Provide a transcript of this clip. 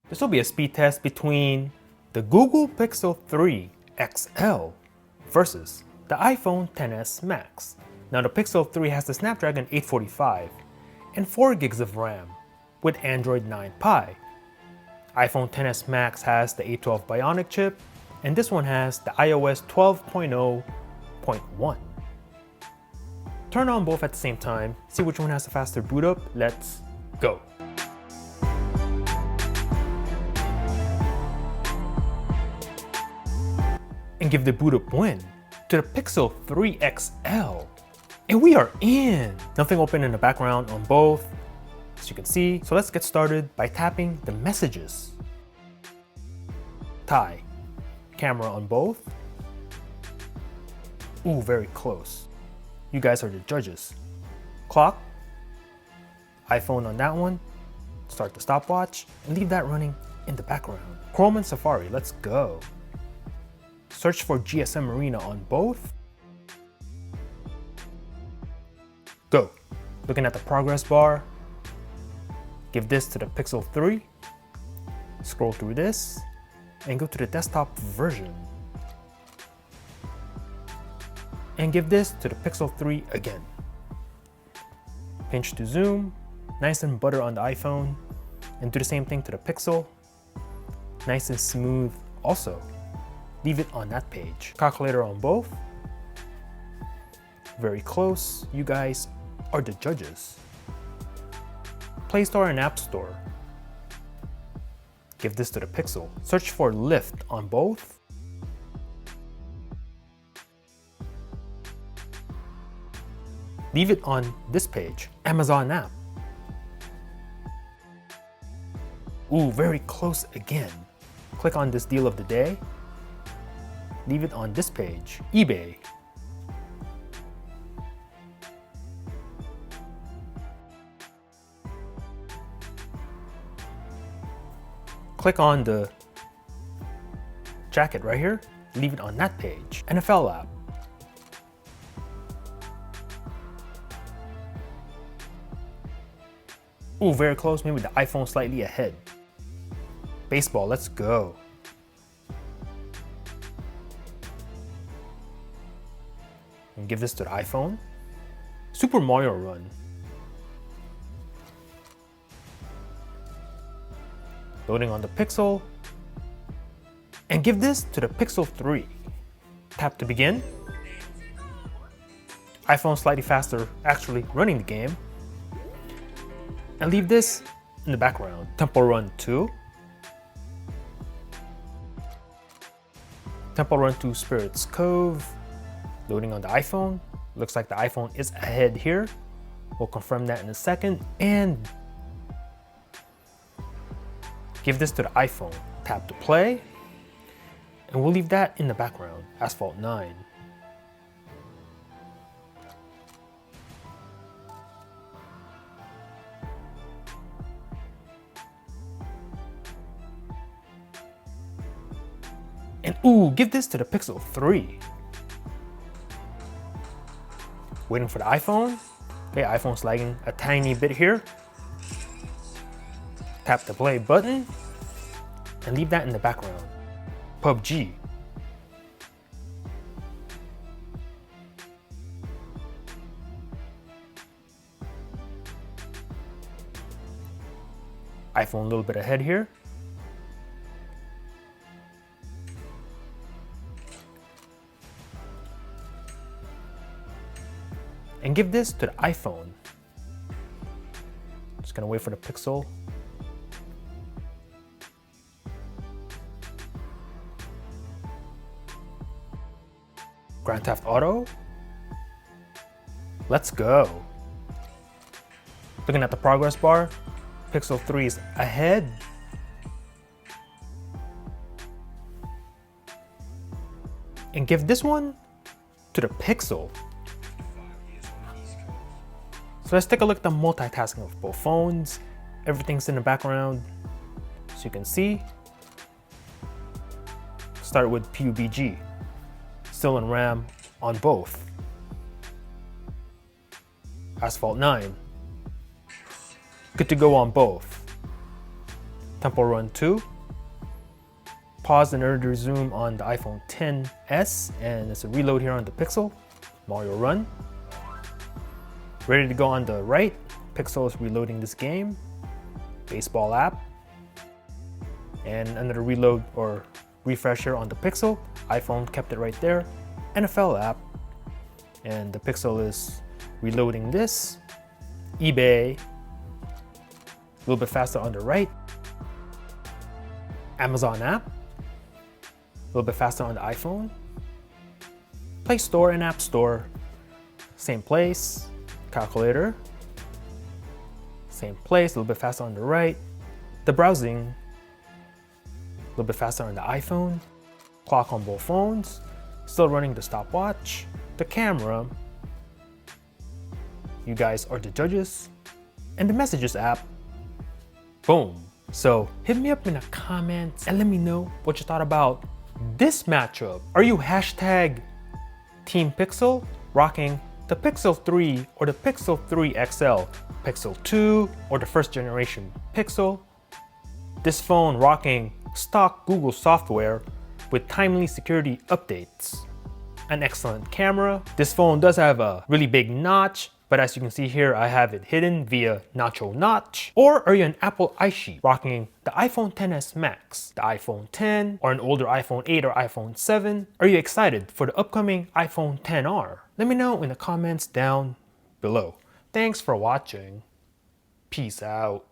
This will be a speed test between the Google Pixel 3 XL versus the iPhone XS Max. Now the Pixel 3 has the Snapdragon 845 and 4 gigs of RAM with Android 9 Pie. iPhone XS Max has the A12 Bionic chip, and this one has the iOS 12.0.1. Turn on both at the same time, see which one has a faster boot up. Let's go. And give the boot up win to the Pixel 3 XL. And we are in! Nothing open in the background on both, as you can see. So let's get started by tapping the messages. Tie. Camera on both. Ooh, very close. You guys are the judges. Clock. iPhone on that one. Start the stopwatch and leave that running in the background. Chrome and Safari, let's go. Search for GSM Arena on both. Go. Looking at the progress bar. Give this to the Pixel 3. Scroll through this and go to the desktop version. And give this to the Pixel 3 again. Pinch to zoom, nice and butter on the iPhone, and do the same thing to the Pixel. Nice and smooth also. Leave it on that page. Calculator on both. Very close. You guys are the judges. Play Store and App Store. Give this to the Pixel. Search for Lyft on both. Leave it on this page. Amazon app. Ooh, very close again. Click on this deal of the day. Leave it on this page. eBay. Click on the jacket right here. Leave it on that page. NFL app. Ooh, very close, maybe the iPhone slightly ahead. Baseball, let's go. And give this to the iPhone. Super Mario Run. Loading on the Pixel. And give this to the Pixel 3. Tap to begin. iPhone slightly faster, actually running the game. And leave this in the background. Temple Run 2. Temple Run 2 Spirit's Cove. Loading on the iPhone. Looks like the iPhone is ahead here. We'll confirm that in a second. And give this to the iPhone. Tap to play. And we'll leave that in the background. Asphalt 9. And ooh, give this to the Pixel 3. Waiting for the iPhone. Okay, iPhone's lagging a tiny bit here. Tap the play button and leave that in the background. PUBG. iPhone a little bit ahead here. And give this to the iPhone. Just gonna wait for the Pixel. Grand Theft Auto. Let's go. Looking at the progress bar, Pixel 3 is ahead. And give this one to the Pixel. So let's take a look at the multitasking of both phones. Everything's in the background, so you can see. Start with PUBG. Still in RAM on both. Asphalt 9. Good to go on both. Temple Run 2. Pause in order to resume on the iPhone XS, and it's a reload here on the Pixel. Mario Run. Ready to go on the right. Pixel is reloading this game. Baseball app. And another reload or refresher on the Pixel. iPhone kept it right there. NFL app. And the Pixel is reloading this. eBay. A little bit faster on the right. Amazon app. A little bit faster on the iPhone. Play Store and App Store, same place. Calculator, same place, a little bit faster on the right. The browsing, a little bit faster on the iPhone. Clock on both phones, still running the stopwatch. The camera, you guys are the judges. And the Messages app, boom. So hit me up in the comments and let me know what you thought about this matchup. Are you hashtag Team Pixel, rocking the Pixel 3 or the Pixel 3 XL, Pixel 2 or the first generation Pixel? This phone rocking stock Google software with timely security updates. An excellent camera. This phone does have a really big notch, but as you can see here, I have it hidden via Nacho Notch. Or are you an Apple iSheet rocking the iPhone XS Max, the iPhone X, or an older iPhone 8 or iPhone 7? Are you excited for the upcoming iPhone XR? Let me know in the comments down below. Thanks for watching. Peace out.